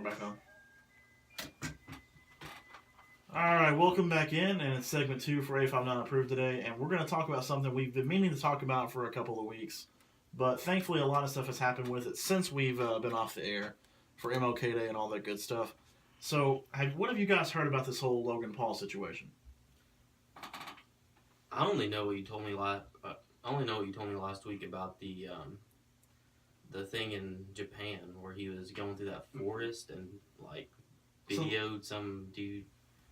We're back on. Alright, welcome back in, and it's segment 2 for A5 Not Approved today, and we're going to talk about something we've been meaning to talk about for a couple of weeks, but thankfully a lot of stuff has happened with it since we've been off the air for MLK Day and all that good stuff. So, what have you guys heard about this whole Logan Paul situation? I only know what you told me last week about the thing in Japan where he was going through that forest and like videoed some dude.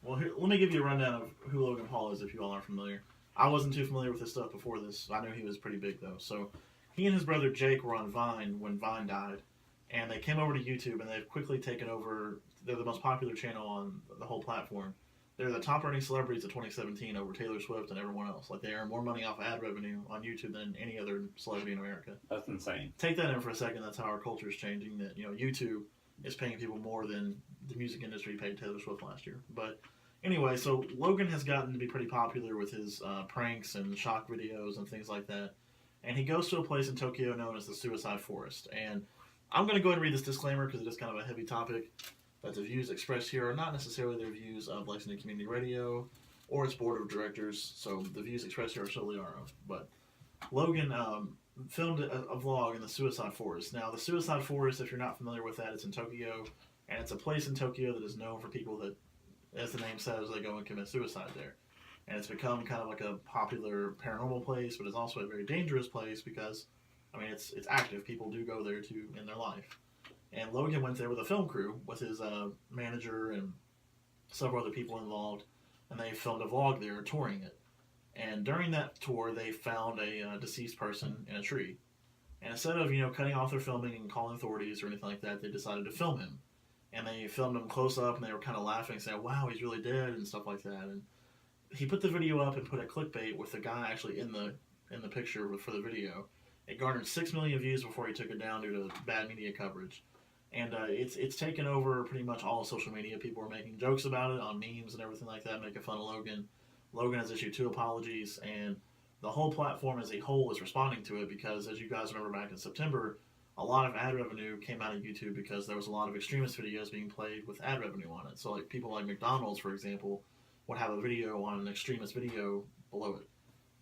Well, here, let me give you a rundown of who Logan Paul is if you all aren't familiar. I wasn't too familiar with this stuff before this. I knew he was pretty big though. So he and his brother Jake were on Vine when Vine died, and they came over to YouTube, and they've quickly taken over. They're the most popular channel on the whole platform. They're the top earning celebrities of 2017 over Taylor Swift and everyone else. Like, they earn more money off ad revenue on YouTube than any other celebrity in America. That's insane. Take that in for a second. That's how our culture is changing. That, you know, YouTube is paying people more than the music industry paid Taylor Swift last year. But anyway, so Logan has gotten to be pretty popular with his pranks and shock videos and things like that. And he goes to a place in Tokyo known as the Suicide Forest. And I'm going to go ahead and read this disclaimer because it is kind of a heavy topic. That the views expressed here are not necessarily the views of Lexington Community Radio or its board of directors, so the views expressed here are solely our own. But Logan filmed a vlog in the Suicide Forest. Now, the Suicide Forest, if you're not familiar with that, it's in Tokyo, and it's a place in Tokyo that is known for people that, as the name says, they go and commit suicide there. And it's become kind of like a popular paranormal place, but it's also a very dangerous place because, I mean, it's active. People do go there to end their life. And Logan went there with a film crew, with his manager and several other people involved, and they filmed a vlog there touring it. And during that tour, they found a deceased person in a tree. And instead of, you know, cutting off their filming and calling authorities or anything like that, they decided to film him. And they filmed him close up, and they were kind of laughing, saying, wow, he's really dead, and stuff like that. And he put the video up and put a clickbait with the guy actually in the picture for the video. It garnered 6 million views before he took it down due to bad media coverage. And it's taken over pretty much all social media. People are making jokes about it on memes and everything like that, making fun of Logan. Logan has issued 2 apologies, and the whole platform as a whole is responding to it because, as you guys remember back in September, a lot of ad revenue came out of YouTube because there was a lot of extremist videos being played with ad revenue on it. So, like, people like McDonald's, for example, would have a video on an extremist video below it.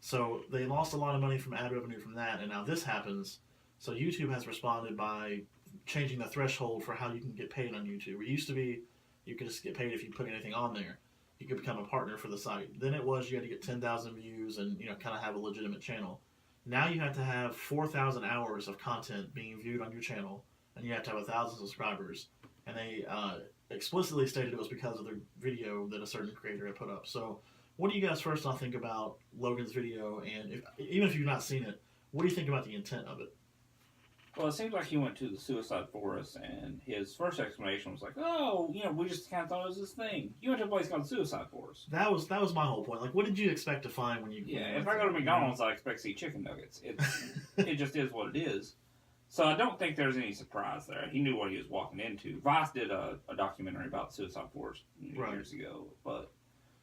So they lost a lot of money from ad revenue from that, and now this happens. So YouTube has responded by changing the threshold for how you can get paid on YouTube. It used to be you could just get paid if you put anything on there. You could become a partner for the site. Then it was you had to get 10,000 views and, you know, kind of have a legitimate channel. Now you have to have 4,000 hours of content being viewed on your channel, and you have to have 1,000 subscribers. And they explicitly stated it was because of the video that a certain creator had put up. So what do you guys first off think about Logan's video? And even if you've not seen it, what do you think about the intent of it? Well, it seems like he went to the Suicide Forest, and his first explanation was like, "Oh, you know, we just kind of thought it was this thing. You went to a place called Suicide Forest." That was my whole point. Like, what did you expect to find when you? Yeah, if I go to McDonald's, I expect to see chicken nuggets. It just is what it is. So I don't think there's any surprise there. He knew what he was walking into. Vice did a documentary about Suicide Forest years ago, but.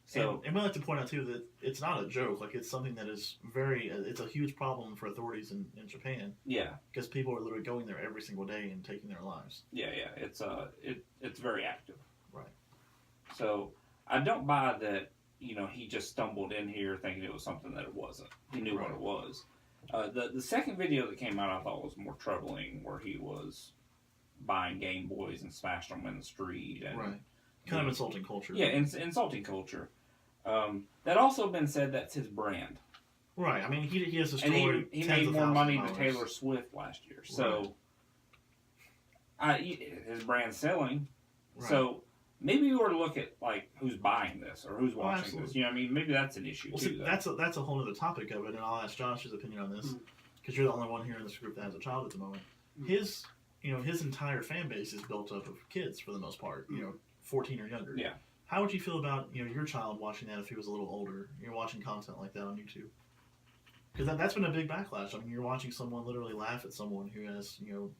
So, and we like to point out too that it's not a joke. Like, it's something that is it's a huge problem for authorities in Japan. Yeah, because people are literally going there every single day and taking their lives. Yeah, it's very active. Right. So I don't buy that. You know, he just stumbled in here thinking it was something that it wasn't. He knew what it was. The second video that came out I thought was more troubling, where he was buying Game Boys and smashed them in the street. And, right. Kind of insulting culture. Yeah, insulting culture. That also been said that's his brand. Right. I mean, he has destroyed. And he made more money than Taylor Swift last year. So, his brand's selling. Right. So maybe we were to look at like who's buying this or who's watching this. You know, what I mean, maybe that's an issue too. See, that's a whole other topic of it, and I'll ask Josh's opinion on this because you're the only one here in this group that has a child at the moment. His entire fan base is built up of kids for the most part. You know, 14 or younger. Yeah. How would you feel about your child watching that if he was a little older? You're watching content like that on YouTube. Because that's been a big backlash. I mean, you're watching someone literally laugh at someone who has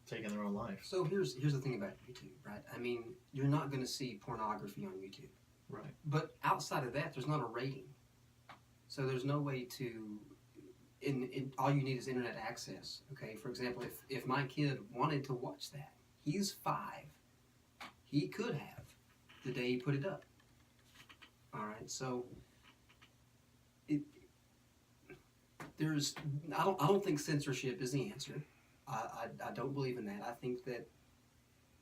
taken their own life. So here's the thing about YouTube, right? I mean, you're not going to see pornography on YouTube. Right. But outside of that, there's not a rating. So there's no way to. All you need is internet access. Okay. For example, if my kid wanted to watch that, he's 5. he could have the day he put it up. All right, so I don't think censorship is the answer. I don't believe in that. I think that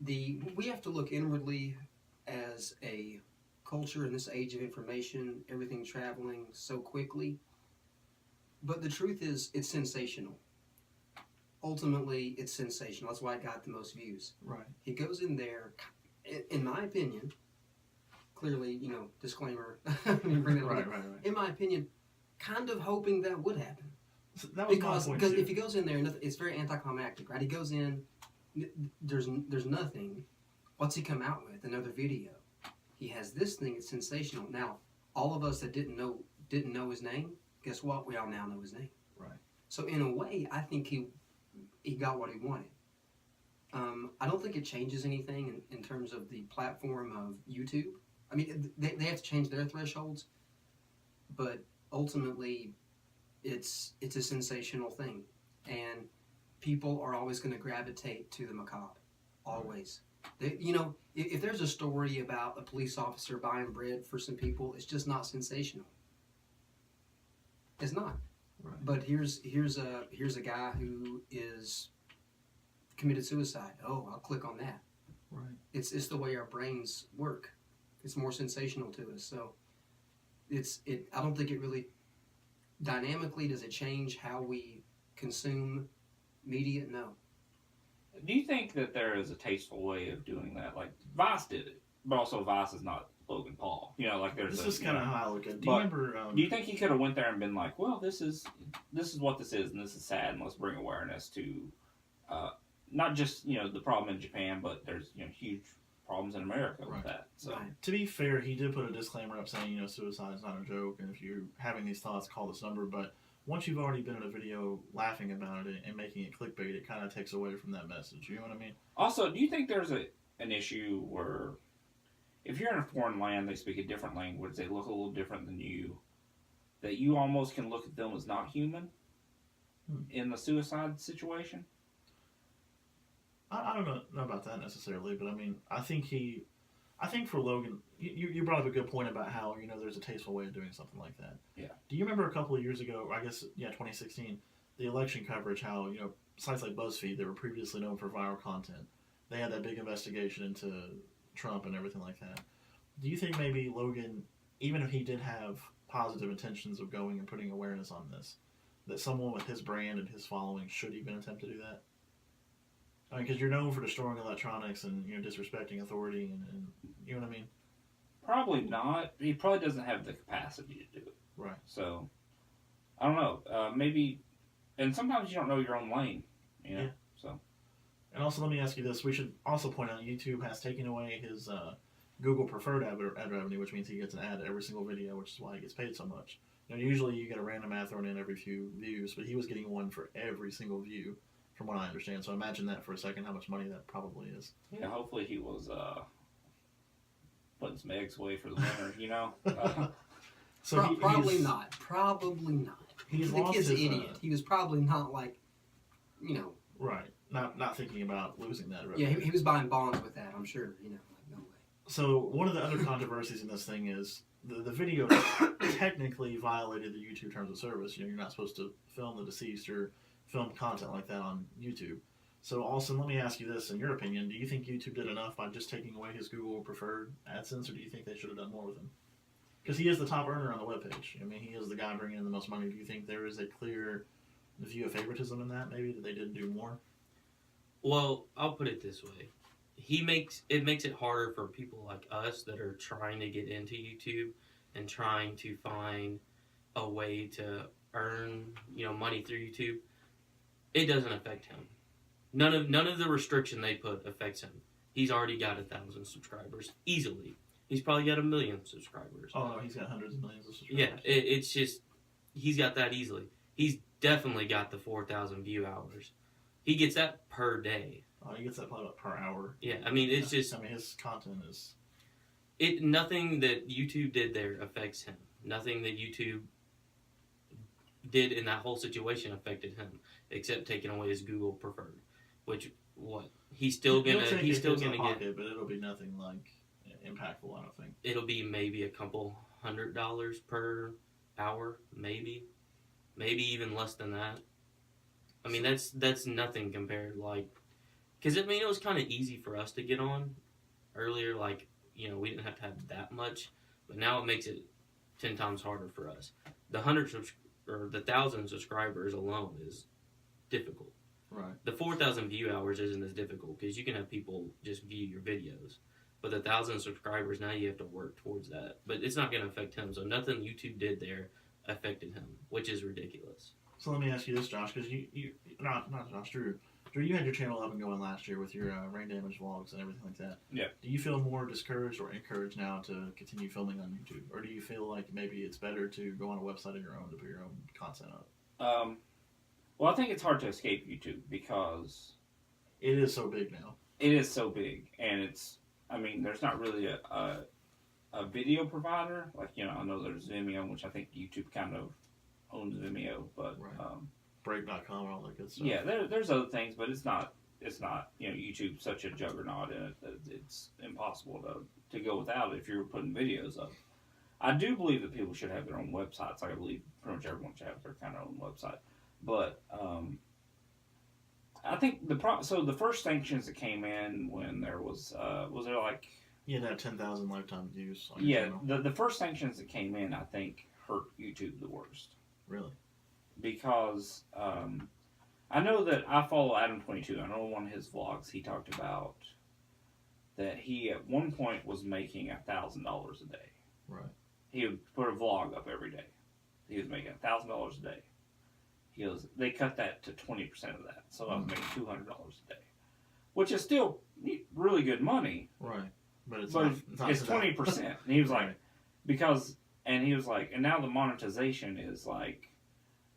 we have to look inwardly as a culture in this age of information, everything traveling so quickly. But the truth is, it's sensational. Ultimately, it's sensational. That's why it got the most views. Right. He goes in there, in my opinion, clearly, disclaimer. Let me bring that up. Right. In my opinion, kind of hoping that would happen. So that was Because my point too. if he goes in there, it's very anticlimactic, right? He goes in, there's nothing. What's he come out with? Another video. He has this thing. It's sensational. Now, all of us that didn't know his name, guess what? We all now know his name. Right. So in a way, I think he got what he wanted. I don't think it changes anything in terms of the platform of YouTube. I mean, they have to change their thresholds, but ultimately, it's a sensational thing, and people are always going to gravitate to the macabre. Always. If there's a story about a police officer buying bread for some people, it's just not sensational. It's not. Right. But here's a guy who is committed suicide. Oh, I'll click on that. Right. It's the way our brains work. It's more sensational to us. So I don't think it really dynamically does it change how we consume media. No. Do you think that there is a tasteful way of doing that? Like Vice did it, but also Vice is not Logan Paul. There's This is kind of how I look at it. Do you But remember? Do you think he could have went there and been like, well, this is what this is, and this is sad, and let's bring awareness to not just the problem in Japan, but there's huge problems in America with that. So Right. To be fair, he did put a disclaimer up saying, suicide is not a joke, and if you're having these thoughts, call this number. But once you've already been in a video laughing about it and making it clickbait, it kind of takes away from that message. You know what I mean? Also, do you think there's an issue where if you're in a foreign land, they speak a different language, they look a little different than you, that you almost can look at them as not human in the suicide situation? I don't know about that necessarily, but I mean, I think for Logan, you brought up a good point about how, there's a tasteful way of doing something like that. Yeah. Do you remember a couple of years ago, or I guess, 2016, the election coverage, how, sites like BuzzFeed that were previously known for viral content, they had that big investigation into Trump and everything like that. Do you think maybe Logan, even if he did have positive intentions of going and putting awareness on this, that someone with his brand and his following should even attempt to do that? I mean, because you're known for destroying electronics and disrespecting authority, and you know what I mean. Probably not. He probably doesn't have the capacity to do it. Right. So I don't know. Maybe, and sometimes you don't know your own lane. Yeah. So. And also, let me ask you this: we should also point out YouTube has taken away his Google preferred ad revenue, which means he gets an ad every single video, which is why he gets paid so much. Usually you get a random ad thrown in every few views, but he was getting one for every single view, from what I understand. So imagine that for a second, how much money that probably is. Yeah, hopefully he was putting some eggs away for the winter, So probably not. Probably not. He's The lost kid's his, an idiot. He was probably not like, Right. Not thinking about losing that. Yeah, he was buying bonds with that, I'm sure. Like, no way. So one of the other controversies in this thing is the video technically violated the YouTube terms of service. You're not supposed to film the deceased or film content like that on YouTube. So Alston, let me ask you this: in your opinion, do you think YouTube did enough by just taking away his Google preferred AdSense, or do you think they should have done more with him? Because he is the top earner on the webpage. I mean, he is the guy bringing in the most money. Do you think there is a clear view of favoritism in that? Maybe that they didn't do more. Well, I'll put it this way: it makes it harder for people like us that are trying to get into YouTube and trying to find a way to earn money through YouTube. It doesn't affect him. None of the restriction they put affects him. He's already got 1,000 subscribers easily. He's probably got 1 million subscribers. Oh no, he's got hundreds of millions of subscribers. Yeah, it's just he's got that easily. He's definitely got the 4,000 view hours. He gets that per day. Oh, he gets that probably per hour. Yeah, I mean it's just. I mean his content is. Nothing that YouTube did there affects him. Nothing that YouTube did in that whole situation affected him, except taking away his Google preferred, which what he's still gonna He'll take he's it still hits gonna a get. pocket, but it'll be nothing like impactful. I don't think. It'll be maybe a couple $100 per hour, maybe even less than that. I mean, that's nothing compared, like, because I mean it was kind of easy for us to get on earlier. Like, you know, we didn't have to have that much, but now it makes it 10 times harder for us. The 1,000 subscribers alone is difficult. Right. The 4,000 view hours isn't as difficult because you can have people just view your videos. But the 1,000 subscribers, now you have to work towards that. But it's not going to affect him. So nothing YouTube did there affected him, which is ridiculous. So let me ask you this, Josh, because not Josh, Drew, you had your channel up and going last year with your rain damage vlogs and everything like that. Yeah. Do you feel more discouraged or encouraged now to continue filming on YouTube, or do you feel like maybe it's better to go on a website of your own to put your own content up? Well, I think it's hard to escape YouTube because It is so big now. it is so big, and it's. I mean, there's not really a video provider. Like, you know, I know there's Vimeo, which I think YouTube kind of owns Vimeo, but Right. Break.com and all that good stuff. yeah, there's other things, but it's not. You know, YouTube's such a juggernaut in it that it's impossible to go without it if you're putting videos up. I do believe that people should have their own websites. Like, I believe pretty much everyone should have their kind of own website. But I think the first sanctions that came in when there was there like You had to have 10,000 lifetime views on your channel. the first sanctions that came in, I think, hurt YouTube the worst. Really? Because I know that I follow Adam22. I know one of his vlogs he talked about that he at one point was making $1,000 a day. Right. He would put a vlog up every day. He was making $1,000 a day. He goes, they cut that to 20% of that, so I was making $200 a day, which is still really good money. Right. But it's But not it's to that. 20%. And he was Right. like, and now the monetization is like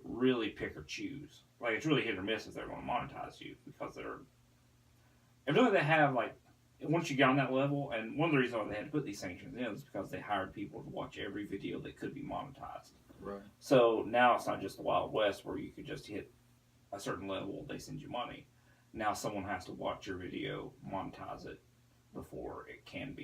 really pick or choose. Like, it's really hit or miss if they're going to monetize you because they have, like, once you get on that level, and one of the reasons why they had to put these sanctions in is because they hired people to watch every video that could be monetized. Right. So now it's not just the Wild West where you could just hit a certain level, they send you money. Now someone has to watch your video, monetize it before you can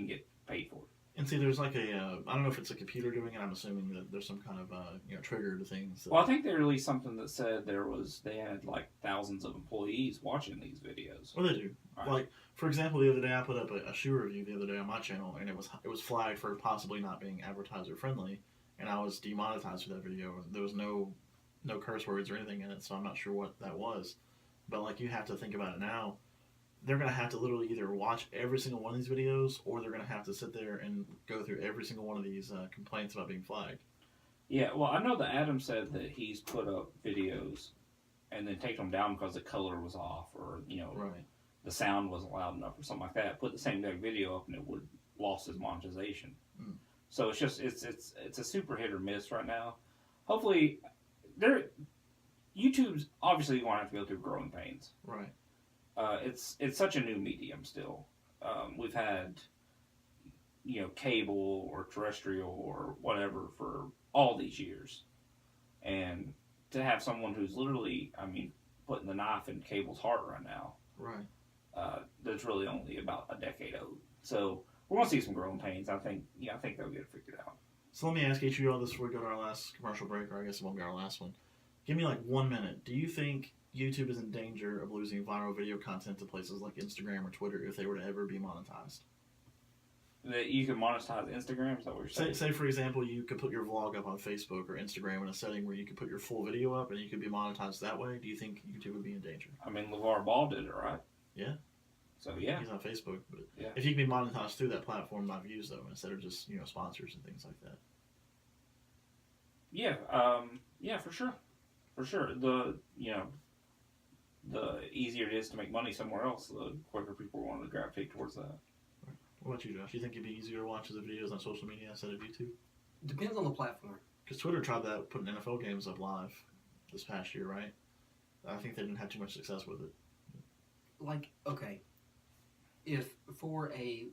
get paid for it. And see, there's like I don't know if it's a computer doing it. I'm assuming that there's some kind of trigger to things. Well, I think they released something that said they had like thousands of employees watching these videos. Well, they do. Right. Like, for example, the other day I put up a shoe review the other day on my channel, and it was flagged for possibly not being advertiser friendly, and I was demonetized for that video. There was no curse words or anything in it, so I'm not sure what that was. But like, you have to think about it now. They're going to have to literally either watch every single one of these videos, or they're going to have to sit there and go through every single one of these complaints about being flagged. Yeah, well, I know that Adam said that he's put up videos and then taken them down because the color was off, or Right. the sound wasn't loud enough, or something like that. Put the same exact video up and it would lost his monetization. Mm. So it's just it's a super hit or miss right now. Hopefully, YouTube's obviously going to have to go through growing pains. Right. It's such a new medium still. We've had cable or terrestrial or whatever for all these years, and to have someone who's literally, putting the knife in cable's heart right now, Right. that's really only about a decade old. So we're gonna see some growing pains. I think they'll get it figured out. So let me ask each of you all this before we go to our last commercial break, or I guess it won't be our last one. Give me like 1 minute. Do you think YouTube is in danger of losing viral video content to places like Instagram or Twitter if they were to ever be monetized? That you can monetize Instagram. Is that what you're saying? Say for example, you could put your vlog up on Facebook or Instagram in a setting where you could put your full video up and you could be monetized that way. Do you think YouTube would be in danger? LeVar Ball did it, right? Yeah. So yeah. He's on Facebook, but Yeah. if you can be monetized through that platform, not views though, instead of just sponsors and things like that. Yeah. Yeah, for sure. For sure. The easier it is to make money somewhere else, the quicker people want to gravitate towards that. What about you, Josh? Do you think it'd be easier to watch the videos on social media instead of YouTube? Depends on the platform. Because Twitter tried that, putting NFL games up live this past year, right? I think they didn't have too much success with it. Like, okay, if for a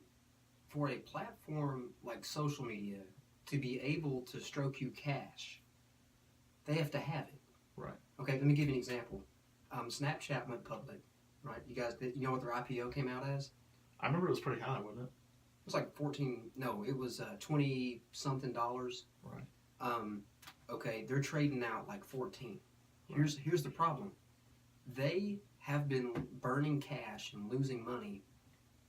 platform like social media to be able to stroke you cash, they have to have it. Right. Okay, let me give you an example. Snapchat went public. right? You know what their IPO came out as? I remember it was pretty high, wasn't it? It was like 14. No, it was 20 something dollars. Right. Okay, they're trading out like 14. Here's the problem. They have been burning cash and losing money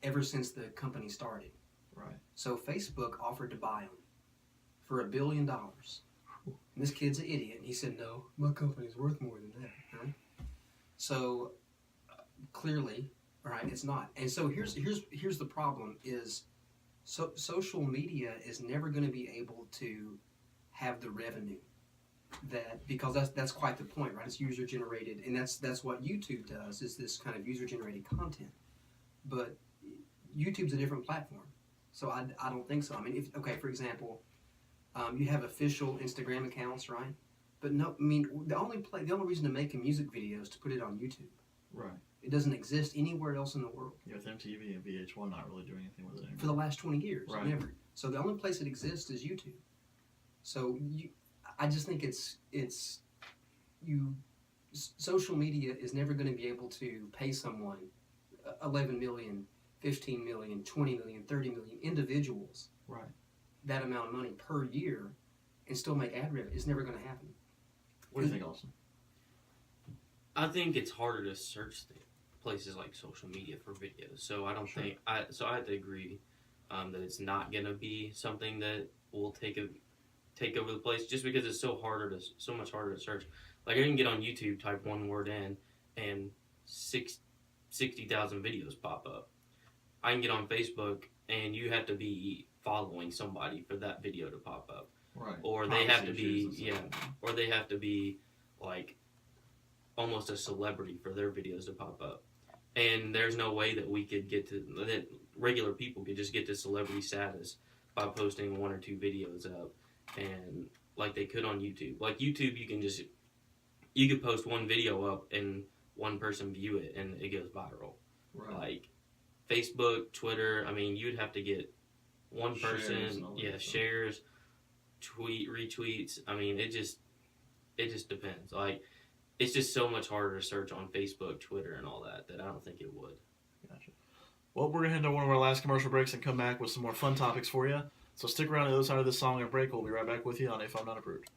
ever since the company started. Right. So Facebook offered to buy them for $1 billion. And this kid's an idiot, and he said, "No, my company's worth more than that." Right? So clearly, right, it's not. And so here's the problem: is social media is never going to be able to have the revenue because that's quite the point, right? It's user generated, and that's what YouTube does, is this kind of user generated content. But YouTube's a different platform, so I don't think so. I mean, for example, you have official Instagram accounts, right? But no, I mean, the only reason to make a music video is to put it on YouTube. Right. It doesn't exist anywhere else in the world. Yeah, with MTV and VH1 not really doing anything with it anymore. For the last 20 years, Right. never. So the only place it exists is YouTube. So I just think social media is never going to be able to pay someone 11 million, 15 million, 20 million, 30 million individuals, Right. that amount of money per year and still make ad revenue. It's never going to happen. What do you think, Alston? I think it's harder to search places like social media for videos. So I don't Sure. think I have to agree that it's not gonna be something that will take over the place, just because it's so much harder to search. Like, I can get on YouTube, type one word in, and 60,000 videos pop up. I can get on Facebook, and you have to be following somebody for that video to pop up. Right. Or they have to be, or they have to be like almost a celebrity for their videos to pop up. And there's no way that that regular people could just get to celebrity status by posting 1 or 2 videos up, and like they could on YouTube. Like YouTube, you could post one video up and one person view it and it goes viral. Right. Like Facebook, Twitter, I mean, you'd have to get one Shares and person, all that stuff. shares, retweets. I mean, it just depends. Like, it's just so much harder to search on Facebook, Twitter, and all that I don't think it would. Gotcha. Well, we're going to head to one of our last commercial breaks and come back with some more fun topics for you. So stick around to the other side of this song and break. We'll be right back with you on If I'm Not Approved.